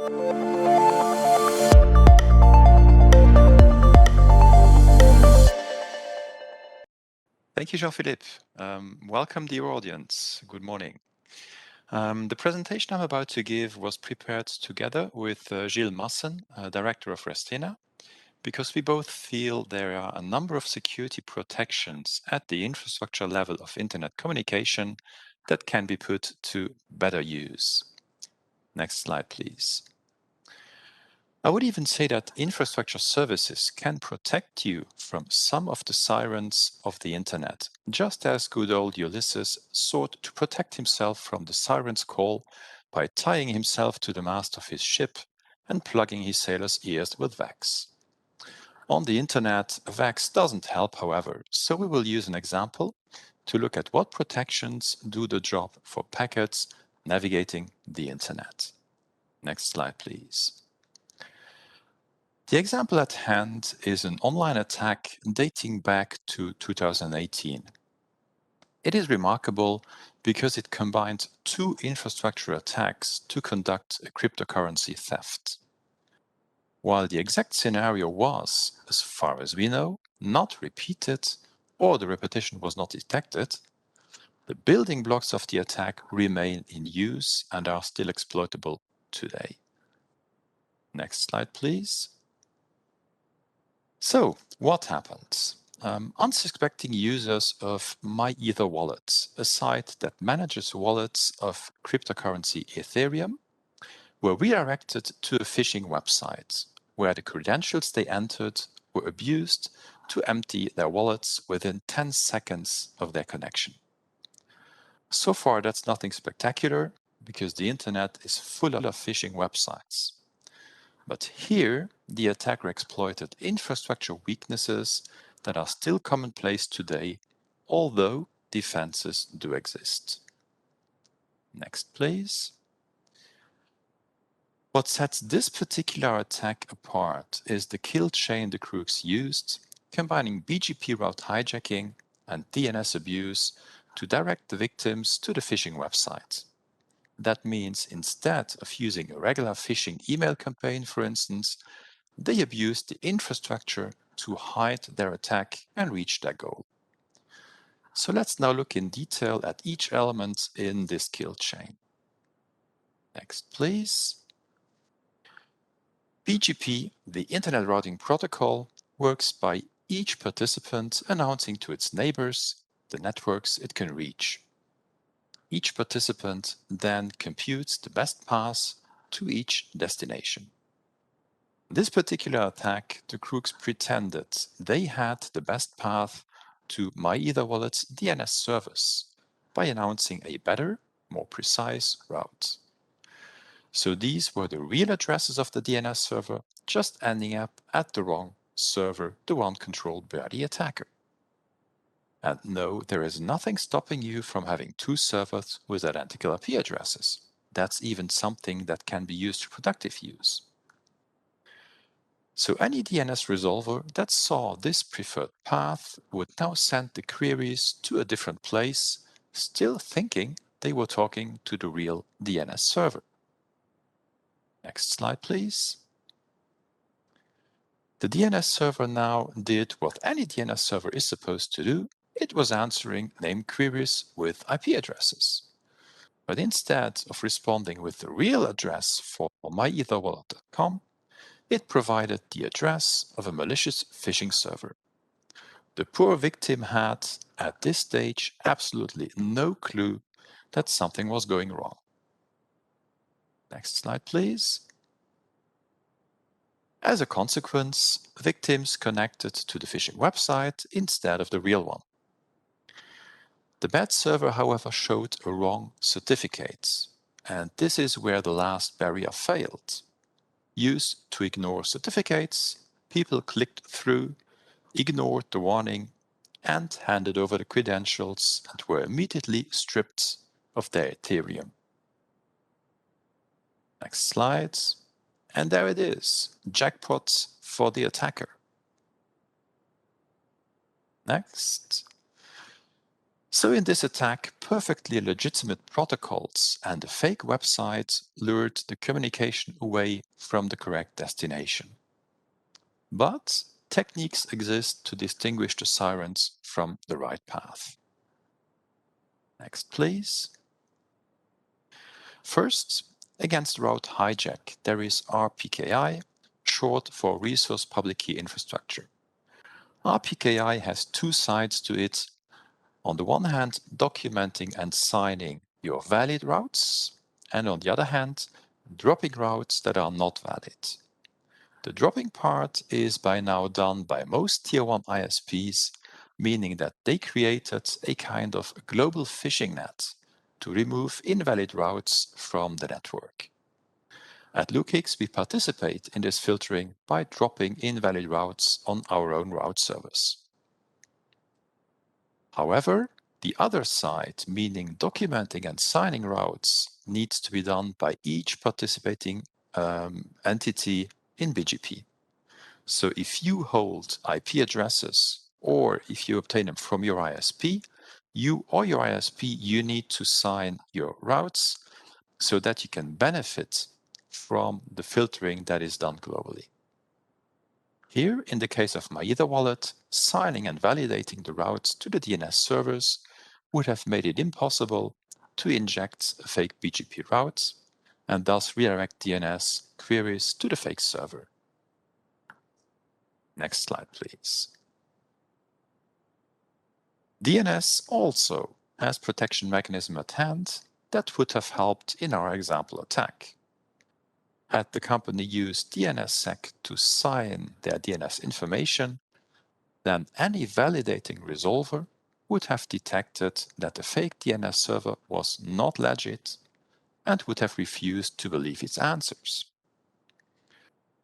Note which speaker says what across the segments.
Speaker 1: Thank you, Jean-Philippe. Welcome, dear audience. Good morning. The presentation I'm about to give was prepared together with Gilles Massen, Director of Restena, because we both feel there are a number of security protections at the infrastructure level of internet communication that can be put to better use. Next slide, please. I would even say that infrastructure services can protect you from some of the sirens of the internet, just as good old Ulysses sought to protect himself from the siren's call by tying himself to the mast of his ship and plugging his sailors' ears with wax. On the internet, wax doesn't help, however, so we will use an example to look at what protections do the job for packets navigating the internet. Next slide, please. The example at hand is an online attack dating back to 2018. It is remarkable because it combined two infrastructure attacks to conduct a cryptocurrency theft. While the exact scenario was, as far as we know, not repeated or the repetition was not detected, the building blocks of the attack remain in use and are still exploitable today. Next slide, please. So, what happened? Unsuspecting users of MyEtherWallet, a site that manages wallets of cryptocurrency Ethereum, were redirected to a phishing website where the credentials they entered were abused to empty their wallets within 10 seconds of their connection. So far, that's nothing spectacular because the internet is full of phishing websites. But here, the attacker exploited infrastructure weaknesses that are still commonplace today, although defenses do exist. Next, please. What sets this particular attack apart is the Killchain the crooks used, combining BGP route hijacking and DNS abuse to direct the victims to the phishing website. That means instead of using a regular phishing email campaign, for instance, they abused the infrastructure to hide their attack and reach their goal. So let's now look in detail at each element in this kill chain. Next, please. BGP, the Internet Routing Protocol, works by each participant announcing to its neighbors the networks it can reach. Each participant then computes the best path to each destination. This particular attack, the crooks pretended they had the best path to MyEtherWallet's DNS service by announcing a better, more precise route. So these were the real addresses of the DNS server, just ending up at the wrong server, the one controlled by the attacker. And no, there is nothing stopping you from having two servers with identical IP addresses. That's even something that can be used for productive use. So any DNS resolver that saw this preferred path would now send the queries to a different place, still thinking they were talking to the real DNS server. Next slide, please. The DNS server now did what any DNS server is supposed to do. It was answering named queries with IP addresses. But instead of responding with the real address for myetherwallet.com, it provided the address of a malicious phishing server. The poor victim had, at this stage, absolutely no clue that something was going wrong. Next slide, please. As a consequence, victims connected to the phishing website instead of the real one. The bad server, however, showed a wrong certificate, and this is where the last barrier failed. Used to ignore certificates, people clicked through, ignored the warning, and handed over the credentials and were immediately stripped of their Ethereum. Next slide. And there it is, jackpot for the attacker. Next. So in this attack, perfectly legitimate protocols and a fake website lured the communication away from the correct destination. But techniques exist to distinguish the sirens from the right path. Next, please. First, against route hijack, there is RPKI, short for Resource Public Key Infrastructure. RPKI has two sides to it. On the one hand, documenting and signing your valid routes, and on the other hand, dropping routes that are not valid. The dropping part is by now done by most Tier 1 ISPs, meaning that they created a kind of global fishing net to remove invalid routes from the network. At LU-CIX, we participate in this filtering by dropping invalid routes on our own route service. However, the other side, meaning documenting and signing routes, needs to be done by each participating entity in BGP. So if you hold IP addresses or if you obtain them from your ISP, you or your ISP, you need to sign your routes so that you can benefit from the filtering that is done globally. Here, in the case of MyEtherWallet, signing and validating the routes to the DNS servers would have made it impossible to inject a fake BGP route and thus redirect DNS queries to the fake server. Next slide, please. DNS also has protection mechanism at hand that would have helped in our example attack. Had the company used DNSSEC to sign their DNS information, then any validating resolver would have detected that the fake DNS server was not legit and would have refused to believe its answers.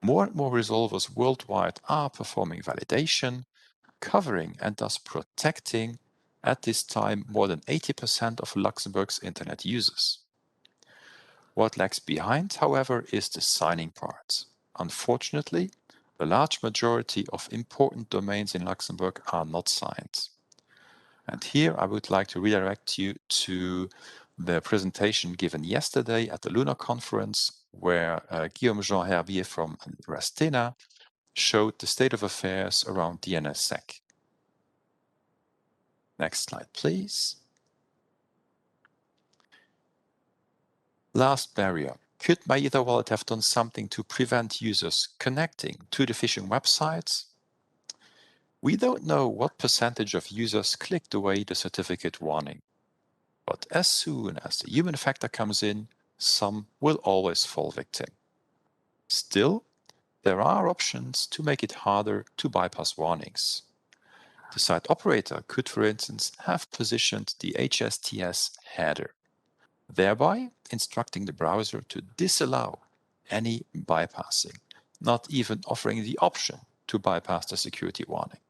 Speaker 1: More and more resolvers worldwide are performing validation, covering and thus protecting at this time more than 80% of Luxembourg's internet users. What lags behind, however, is the signing part. Unfortunately, the large majority of important domains in Luxembourg are not signed. And here I would like to redirect you to the presentation given yesterday at the Lunar conference, where Guillaume Jean Herbier from Rastena showed the state of affairs around DNSSEC. Next slide, please. Last barrier. Could MyEtherWallet have done something to prevent users connecting to the phishing websites? We don't know what percentage of users clicked away the certificate warning. But as soon as the human factor comes in, some will always fall victim. Still, there are options to make it harder to bypass warnings. The site operator could, for instance, have positioned the HSTS header, thereby instructing the browser to disallow any bypassing, not even offering the option to bypass the security warning.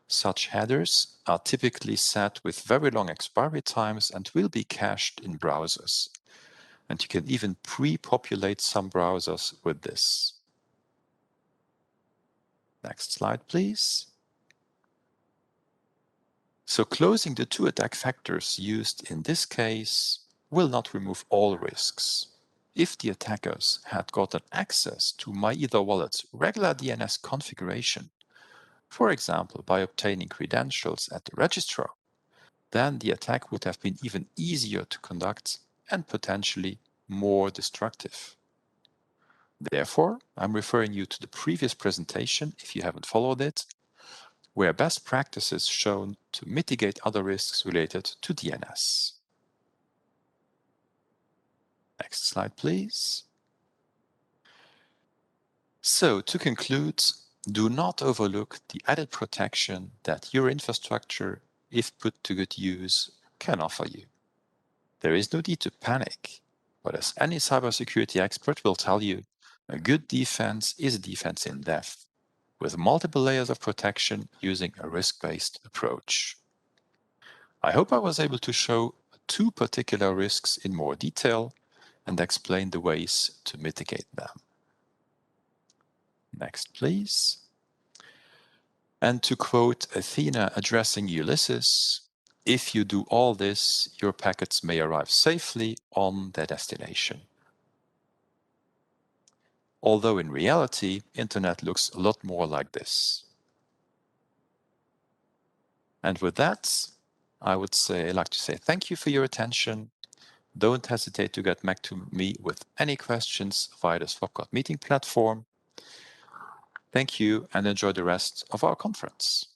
Speaker 1: Such headers are typically set with very long expiry times and will be cached in browsers. And you can even pre-populate some browsers with this. Next slide, please. So closing the two attack vectors used in this case will not remove all risks. If the attackers had gotten access to MyEtherWallet's regular DNS configuration, for example by obtaining credentials at the registrar, then the attack would have been even easier to conduct and potentially more destructive. Therefore, I'm referring you to the previous presentation, if you haven't followed it, where best practices shown to mitigate other risks related to DNS. Next slide, please. So, to conclude, do not overlook the added protection that your infrastructure, if put to good use, can offer you. There is no need to panic, but as any cybersecurity expert will tell you, a good defense is a defense in depth, with multiple layers of protection using a risk-based approach. I hope I was able to show two particular risks in more detail and explain the ways to mitigate them. Next, please. And to quote Athena addressing Ulysses, If you do all this, your packets may arrive safely on their destination. Although in reality, internet looks a lot more like this. And with that, I would like to say thank you for your attention. Don't hesitate to get back to me with any questions via the Swapcode meeting platform. Thank you and enjoy the rest of our conference.